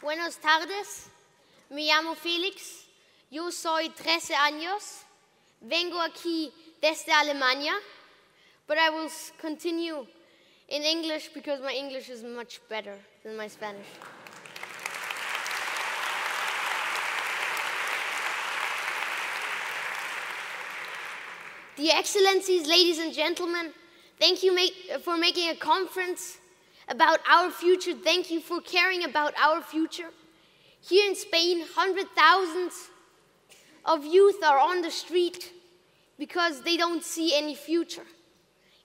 Buenas tardes. Me llamo Felix. Yo soy 13 años. Vengo aquí desde Alemania. But I will continue in English because my English is much better than my Spanish. Dear Excellencies, ladies and gentlemen, thank you for making a conference about our future. Thank you for caring about our future. Here in Spain, hundreds of thousands of youth are on the street because they don't see any future.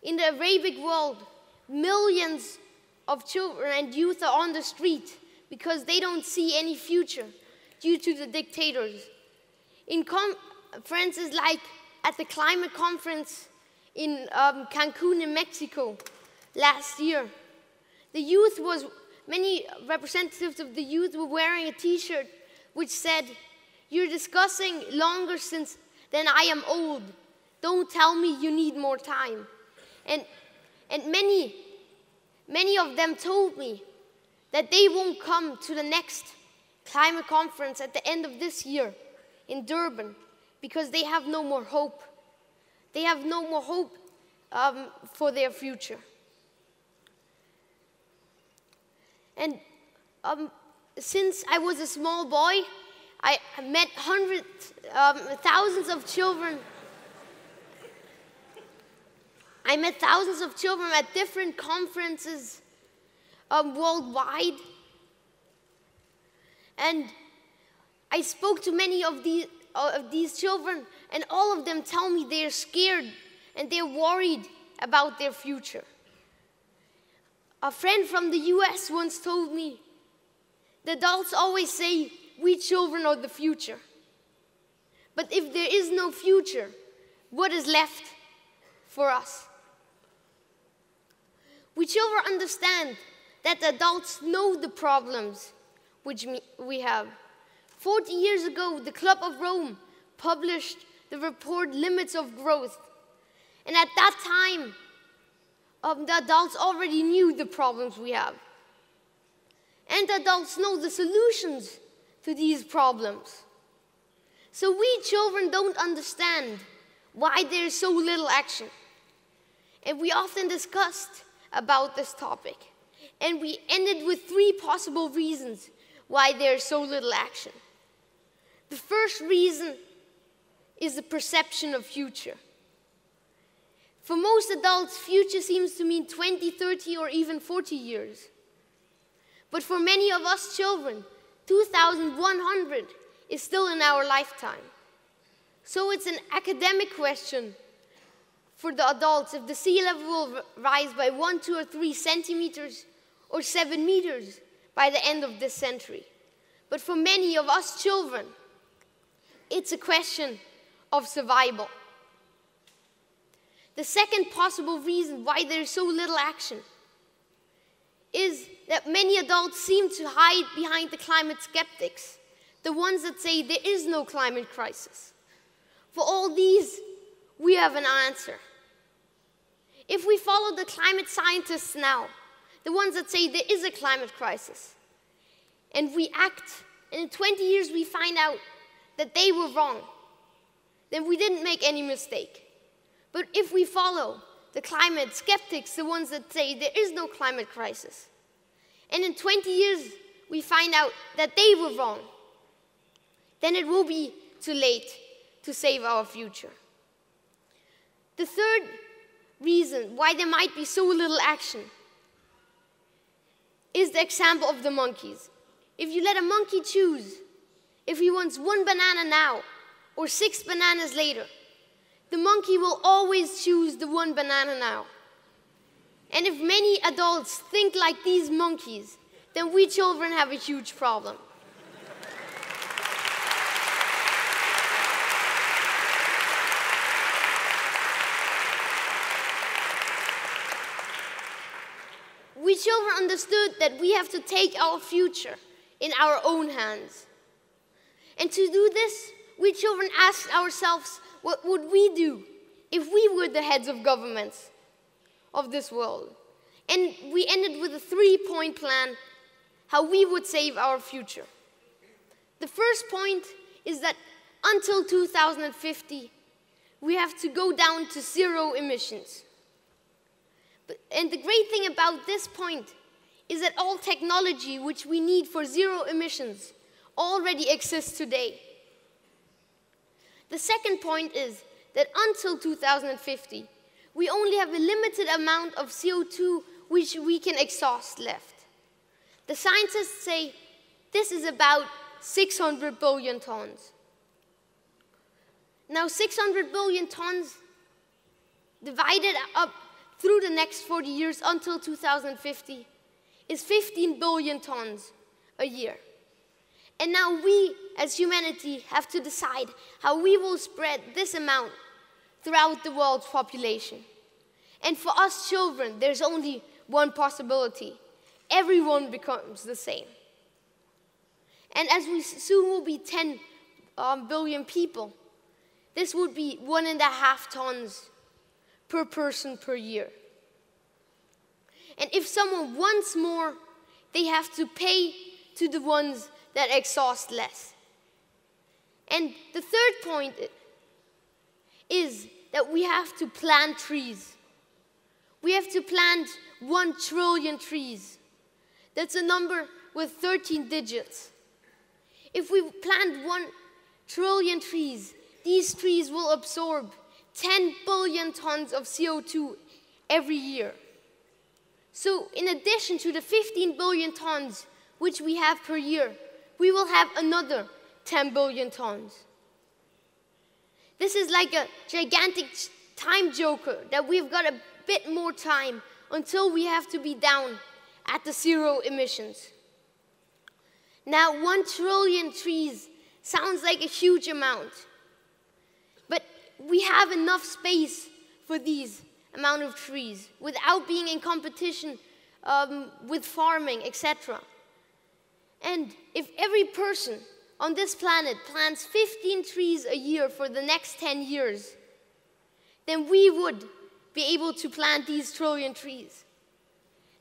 In the Arabic world, millions of children and youth are on the street because they don't see any future due to the dictators. In conferences like at the climate conference in Cancun in Mexico last year, many representatives of the youth were wearing a t-shirt which said, "You're discussing longer than I am old. Don't tell me you need more time." And many of them told me that they won't come to the next climate conference at the end of this year in Durban because they have no more hope. They have no more hope for their future. And since I was a small boy, I met thousands of children. I met thousands of children at different conferences worldwide. And I spoke to many of these children, and all of them tell me they're scared and they're worried about their future. A friend from the US once told me, the adults always say, we children are the future. But if there is no future, what is left for us? We children understand that the adults know the problems which we have. 40 years ago, the Club of Rome published the report Limits of Growth. And at that time, the adults already knew the problems we have. And the adults know the solutions to these problems. So we children don't understand why there is so little action. And we often discussed about this topic. And we ended with 3 possible reasons why there is so little action. The first reason is the perception of future. For most adults, future seems to mean 20, 30, or even 40 years. But for many of us children, 2100 is still in our lifetime. So it's an academic question for the adults if the sea level will rise by 1, 2, or 3 centimeters or 7 meters by the end of this century. But for many of us children, it's a question of survival. The second possible reason why there is so little action is that many adults seem to hide behind the climate skeptics, the ones that say there is no climate crisis. For all these, we have an answer. If we follow the climate scientists now, the ones that say there is a climate crisis, and we act, and in 20 years we find out that they were wrong, then we didn't make any mistake. But if we follow the climate skeptics, the ones that say there is no climate crisis, and in 20 years we find out that they were wrong, then it will be too late to save our future. The third reason why there might be so little action is the example of the monkeys. If you let a monkey choose if he wants 1 banana now or 6 bananas later, the monkey will always choose the 1 banana now. And if many adults think like these monkeys, then we children have a huge problem. We children understood that we have to take our future in our own hands. And to do this, we children asked ourselves, what would we do if we were the heads of governments of this world? And we ended with a 3-point plan how we would save our future. The first point is that until 2050, we have to go down to zero emissions. And the great thing about this point is that all technology which we need for zero emissions already exists today. The second point is that until 2050, we only have a limited amount of CO2 which we can exhaust left. The scientists say this is about 600 billion tons. Now, 600 billion tons divided up through the next 40 years until 2050 is 15 billion tons a year. And now we, as humanity, have to decide how we will spread this amount throughout the world's population. And for us children, there's only one possibility. Everyone becomes the same. And as we soon will be 10 billion people, this would be 1.5 tons per person per year. And if someone wants more, they have to pay to the ones that exhaust less. And the third point is that we have to plant trees. We have to plant 1 trillion trees. That's a number with 13 digits. If we plant 1 trillion trees, these trees will absorb 10 billion tons of CO2 every year. So in addition to the 15 billion tons which we have per year, we will have another 10 billion tons. This is like a gigantic time joker that we've got a bit more time until we have to be down at the zero emissions. Now, 1 trillion trees sounds like a huge amount, but we have enough space for these amount of trees without being in competition with farming, etc. And if every person on this planet plants 15 trees a year for the next 10 years, then we would be able to plant these trillion trees.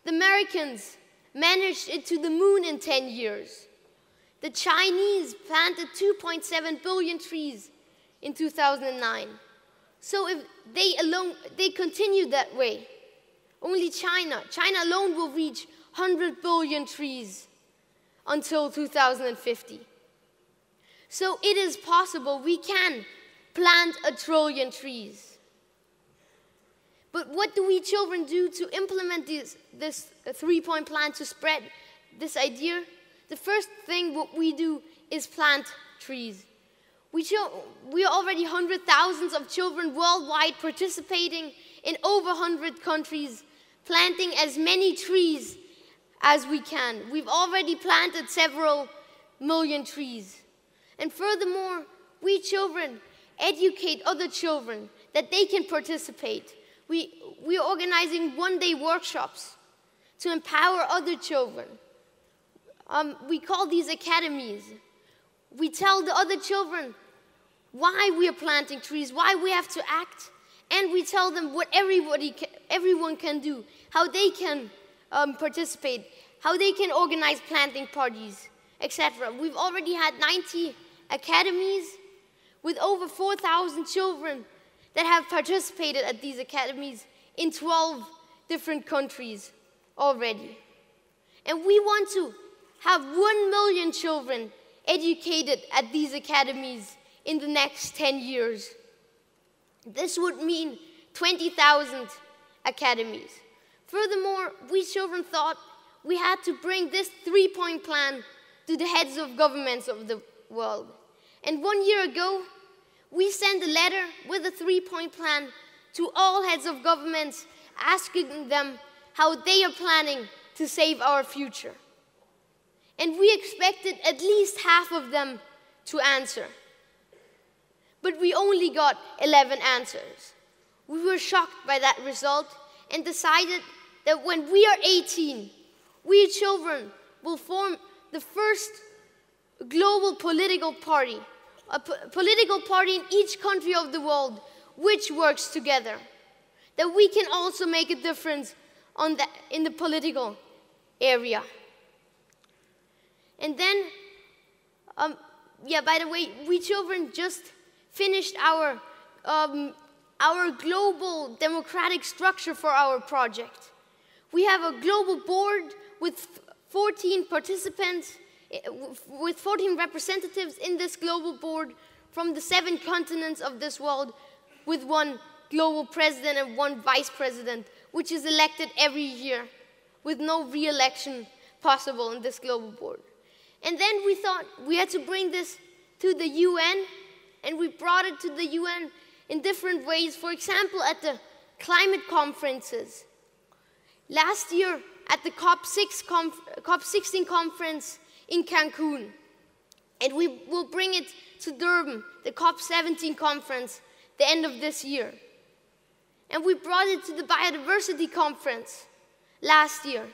The Americans managed it to the moon in 10 years. The Chinese planted 2.7 billion trees in 2009. So if they continue that way, only China alone will reach 100 billion trees until 2050. So it is possible we can plant 1 trillion trees. But what do we children do to implement this 3-point plan to spread this idea? The first thing what we do is plant trees. We are already thousands of children worldwide participating in over 100 countries, planting as many trees as we can. We've already planted several million trees. And furthermore, we children educate other children that they can participate. We are organizing one-day workshops to empower other children. We call these academies. We tell the other children why we are planting trees, why we have to act, and we tell them what everyone can do, how they can participate, how they can organize planting parties, etc. We've already had 90 academies with over 4,000 children that have participated at these academies in 12 different countries already. And we want to have 1 million children educated at these academies in the next 10 years. This would mean 20,000 academies. Furthermore, we children thought we had to bring this 3-point plan to the heads of governments of the world. And 1 year ago, we sent a letter with a 3-point plan to all heads of governments, asking them how they are planning to save our future. And we expected at least half of them to answer. But we only got 11 answers. We were shocked by that result and decided that when we are 18, we children will form the first global political party, a political party in each country of the world which works together, that we can also make a difference in the political area. And then, yeah, by the way, we children just finished our global democratic structure for our project. We have a global board with 14 participants, with 14 representatives in this global board from the 7 continents of this world, with 1 global president and 1 vice president, which is elected every year, with no re-election possible in this global board. And then we thought we had to bring this to the UN, and we brought it to the UN in different ways. For example, at the climate conferences. Last year, at the COP16 conference in Cancun. And we will bring it to Durban, the COP17 conference, the end of this year. And we brought it to the Biodiversity Conference last year.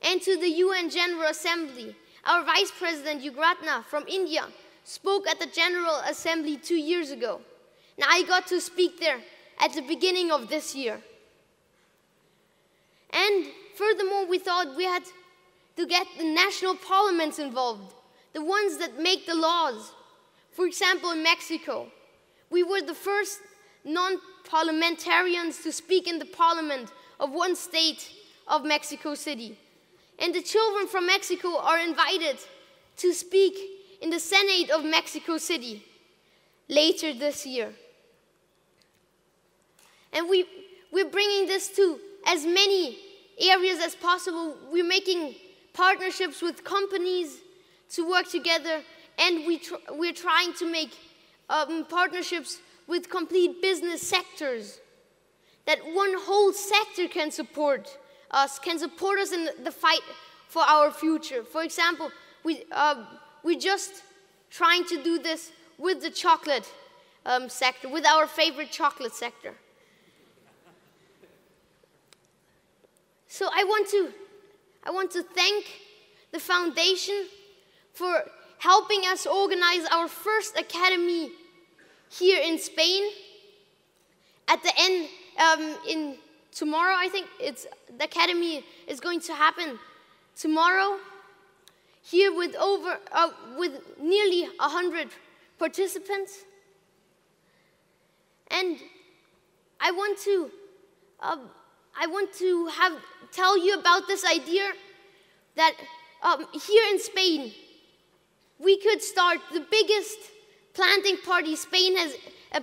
And to the UN General Assembly. Our Vice President, Yugratna, from India, spoke at the General Assembly 2 years ago. Now, I got to speak there at the beginning of this year. And furthermore, we thought we had to get the national parliaments involved, the ones that make the laws. For example, in Mexico, we were the first non-parliamentarians to speak in the parliament of one state of Mexico City. And the children from Mexico are invited to speak in the Senate of Mexico City later this year. And we're bringing this to as many areas as possible. We're making partnerships with companies to work together, and we're trying to make partnerships with complete business sectors, that one whole sector can support us in the fight for our future. For example, we're just trying to do this with the chocolate sector, with our favorite chocolate sector. So I want to thank the foundation for helping us organize our first academy here in Spain. At the end, in tomorrow, I think the academy is going to happen tomorrow, here with nearly 100 participants. And I want to tell you about this idea that here in Spain, we could start the biggest planting party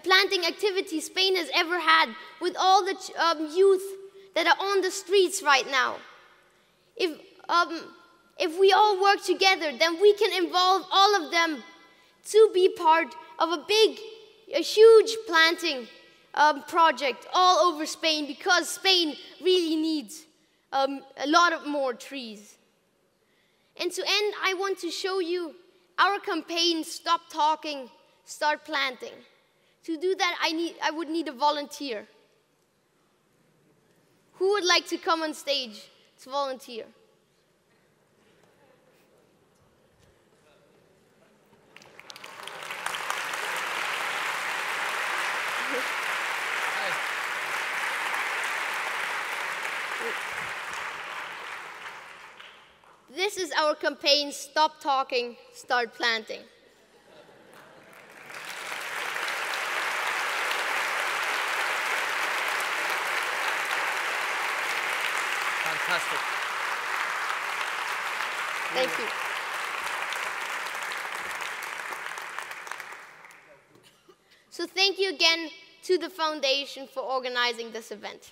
planting activity Spain has ever had, with all the youth that are on the streets right now. If we all work together, then we can involve all of them to be part of a huge planting project all over Spain, because Spain really needs a lot of more trees. And to end, I want to show you our campaign, Stop Talking, Start Planting. To do that, I would need a volunteer. Who would like to come on stage to volunteer? This is our campaign, Stop Talking, Start Planting. Fantastic. Thank you. So thank you again to the foundation for organizing this event.